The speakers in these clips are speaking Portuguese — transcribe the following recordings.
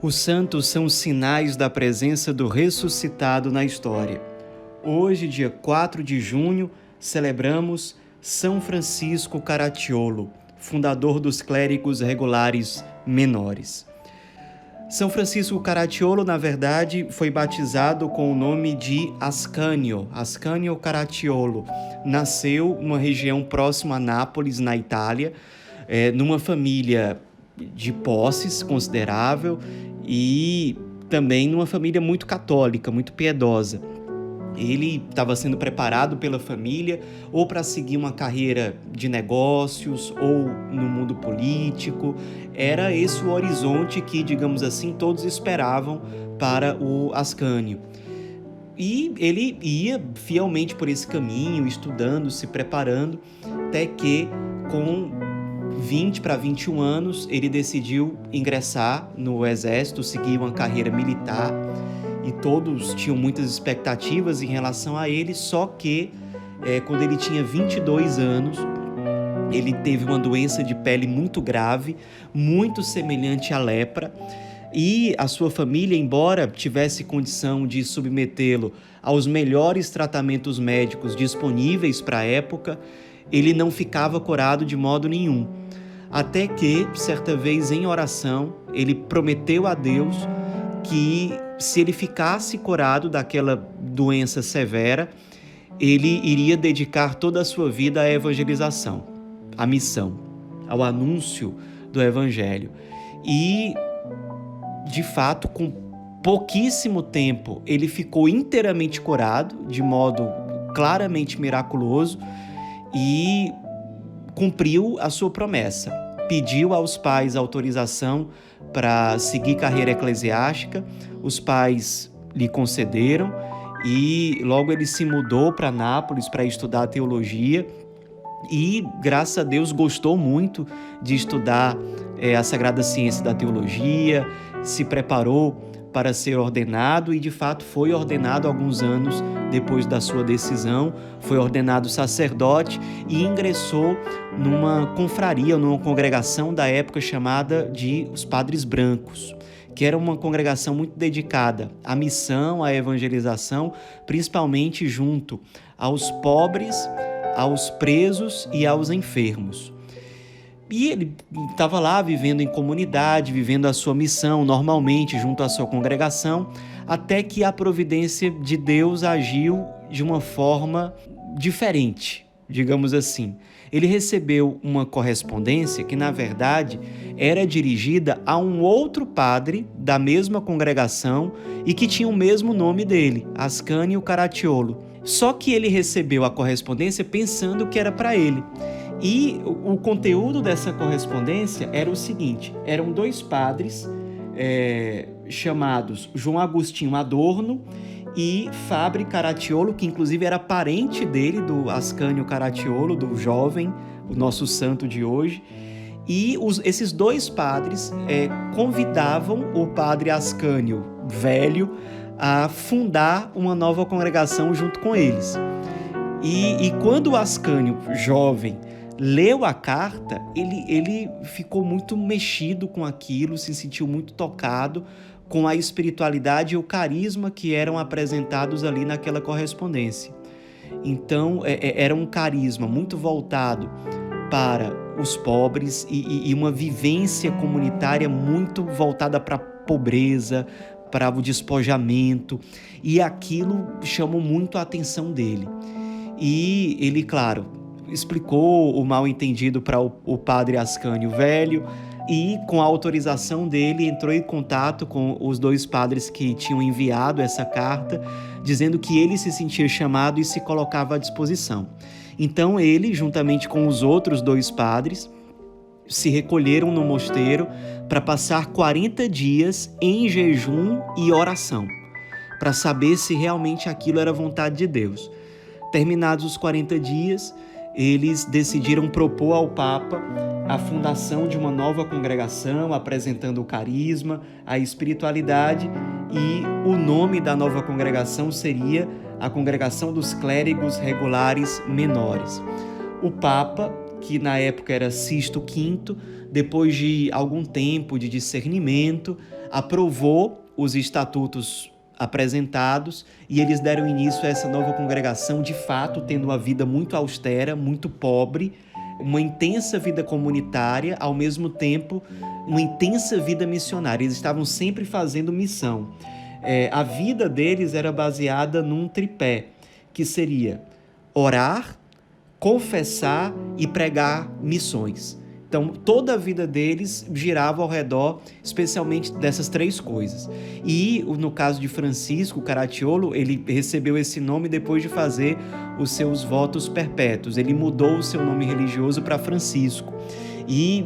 Os santos são sinais da presença do ressuscitado na história. Hoje, dia 4 de junho, celebramos São Francisco Caracciolo, fundador dos clérigos regulares menores. São Francisco Caracciolo, na verdade, foi batizado com o nome de Ascanio Caracciolo. Nasceu numa região próxima a Nápoles, na Itália, numa família de posses considerável e também numa família muito católica, muito piedosa. Ele estava sendo preparado pela família ou para seguir uma carreira de negócios ou no mundo político. Era esse o horizonte que, digamos assim, todos esperavam para o Ascânio. E ele ia fielmente por esse caminho, estudando, se preparando, até que com 20 para 21 anos ele decidiu ingressar no exército, seguir uma carreira militar. E todos tinham muitas expectativas em relação a ele, só que quando ele tinha 22 anos, ele teve uma doença de pele muito grave, muito semelhante à lepra, e a sua família, embora tivesse condição de submetê-lo aos melhores tratamentos médicos disponíveis para a época, ele não ficava curado de modo nenhum. Até que, certa vez em oração, ele prometeu a Deus que se ele ficasse curado daquela doença severa, ele iria dedicar toda a sua vida à evangelização, à missão, ao anúncio do evangelho. E, de fato, com pouquíssimo tempo, ele ficou inteiramente curado, de modo claramente miraculoso, e cumpriu a sua promessa. Pediu aos pais autorização para seguir carreira eclesiástica, os pais lhe concederam e logo ele se mudou para Nápoles para estudar teologia e, graças a Deus, gostou muito de estudar a sagrada ciência da teologia, se preparou para ser ordenado e, de fato, foi ordenado alguns anos depois da sua decisão, foi ordenado sacerdote e ingressou numa confraria, numa congregação da época chamada de os Padres Brancos, que era uma congregação muito dedicada à missão, à evangelização, principalmente junto aos pobres, aos presos e aos enfermos. E ele estava lá vivendo em comunidade, vivendo a sua missão normalmente junto à sua congregação, até que a providência de Deus agiu de uma forma diferente, digamos assim. Ele recebeu uma correspondência que, na verdade, era dirigida a um outro padre da mesma congregação e que tinha o mesmo nome dele, Ascanio Caracciolo. Só que ele recebeu a correspondência pensando que era para ele. E o conteúdo dessa correspondência era o seguinte: eram dois padres chamados João Agostinho Adorno e Fabre Caracciolo, que inclusive era parente dele, do Ascanio Caracciolo, do jovem, o nosso santo de hoje. E esses dois padres convidavam o padre Ascanio velho a fundar uma nova congregação junto com eles. E quando o Ascanio jovem leu a carta, ele ficou muito mexido com aquilo, se sentiu muito tocado com a espiritualidade e o carisma que eram apresentados ali naquela correspondência. Então, era um carisma muito voltado para os pobres e uma vivência comunitária muito voltada para a pobreza, para o despojamento, e aquilo chamou muito a atenção dele. E ele, claro, explicou o mal-entendido para o padre Ascanio velho e, com a autorização dele, entrou em contato com os dois padres que tinham enviado essa carta, dizendo que ele se sentia chamado e se colocava à disposição. Então ele, juntamente com os outros dois padres, se recolheram no mosteiro para passar 40 dias em jejum e oração, para saber se realmente aquilo era vontade de Deus. Terminados os 40 dias, eles decidiram propor ao Papa a fundação de uma nova congregação, apresentando o carisma, a espiritualidade, e o nome da nova congregação seria a Congregação dos Clérigos Regulares Menores. O Papa que na época era Sisto V, depois de algum tempo de discernimento, aprovou os estatutos apresentados e eles deram início a essa nova congregação, de fato tendo uma vida muito austera, muito pobre, uma intensa vida comunitária, ao mesmo tempo uma intensa vida missionária. Eles estavam sempre fazendo missão. A vida deles era baseada num tripé, que seria orar, confessar e pregar missões. Então, toda a vida deles girava ao redor, especialmente dessas três coisas. E, no caso de Francisco Caracciolo, ele recebeu esse nome depois de fazer os seus votos perpétuos. Ele mudou o seu nome religioso para Francisco. E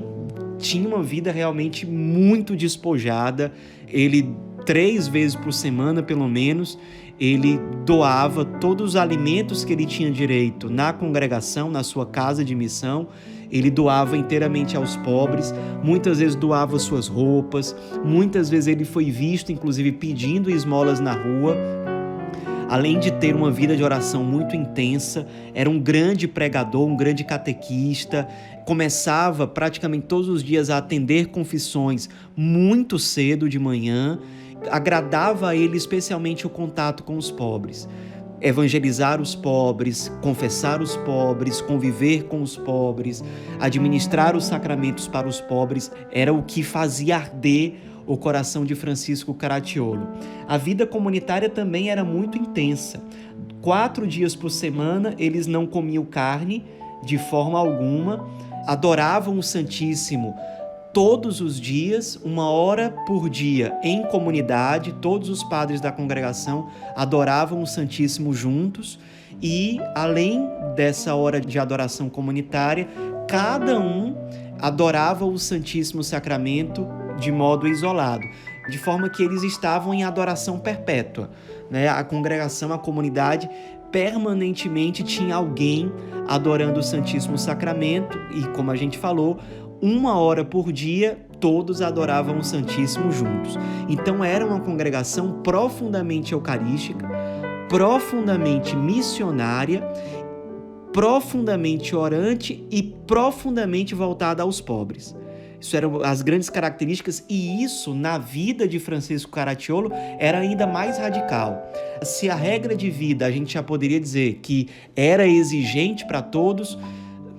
tinha uma vida realmente muito despojada. Ele, 3 vezes por semana, pelo menos, ele doava todos os alimentos que ele tinha direito na congregação, na sua casa de missão. Ele doava inteiramente aos pobres, muitas vezes doava suas roupas, muitas vezes ele foi visto, inclusive, pedindo esmolas na rua. Além de ter uma vida de oração muito intensa, era um grande pregador, um grande catequista, começava praticamente todos os dias a atender confissões muito cedo de manhã, agradava a ele especialmente o contato com os pobres. Evangelizar os pobres, confessar os pobres, conviver com os pobres, administrar os sacramentos para os pobres, era o que fazia arder o coração de Francisco Caracciolo. A vida comunitária também era muito intensa. 4 dias por semana eles não comiam carne de forma alguma, adoravam o Santíssimo todos os dias, 1 hora por dia em comunidade. Todos os padres da congregação adoravam o Santíssimo juntos e, além dessa hora de adoração comunitária, cada um adorava o Santíssimo Sacramento de modo isolado, de forma que eles estavam em adoração perpétua, né? A congregação, a comunidade, permanentemente tinha alguém adorando o Santíssimo Sacramento e, como a gente falou, 1 hora por dia, todos adoravam o Santíssimo juntos. Então era uma congregação profundamente eucarística, profundamente missionária, profundamente orante e profundamente voltada aos pobres. Isso eram as grandes características, e isso, na vida de Francisco Caracciolo, era ainda mais radical. Se a regra de vida a gente já poderia dizer que era exigente para todos,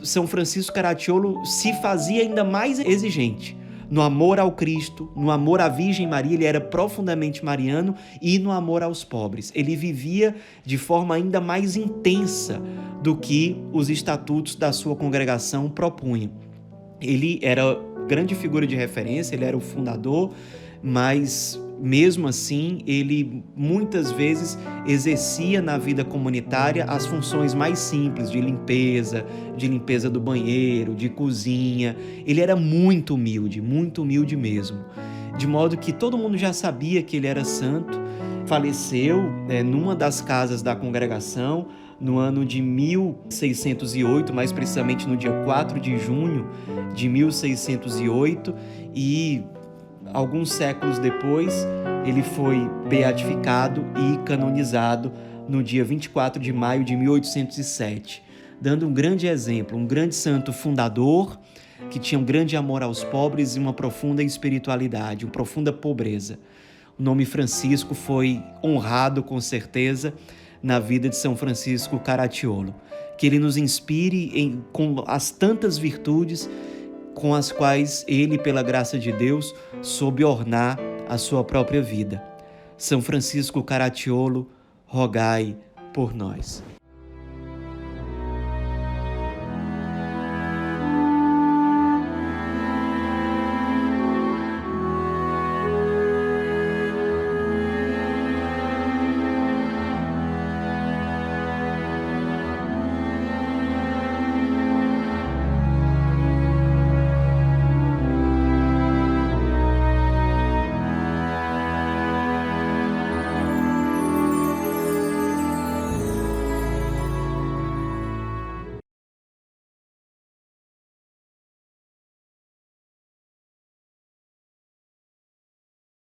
São Francisco Caracciolo se fazia ainda mais exigente. No amor ao Cristo, no amor à Virgem Maria, ele era profundamente mariano, e no amor aos pobres. Ele vivia de forma ainda mais intensa do que os estatutos da sua congregação propunham. Ele era grande figura de referência, ele era o fundador, mas mesmo assim ele muitas vezes exercia na vida comunitária as funções mais simples de limpeza do banheiro, de cozinha. Ele era muito humilde mesmo, de modo que todo mundo já sabia que ele era santo. Faleceu numa das casas da congregação no ano de 1608, mais precisamente no dia 4 de junho de 1608, e alguns séculos depois ele foi beatificado e canonizado no dia 24 de maio de 1807, dando um grande exemplo, um grande santo fundador que tinha um grande amor aos pobres e uma profunda espiritualidade, uma profunda pobreza. O nome Francisco foi honrado, com certeza, na vida de São Francisco Caracciolo. Que ele nos inspire com as tantas virtudes com as quais ele, pela graça de Deus, soube ornar a sua própria vida. São Francisco Caracciolo, rogai por nós.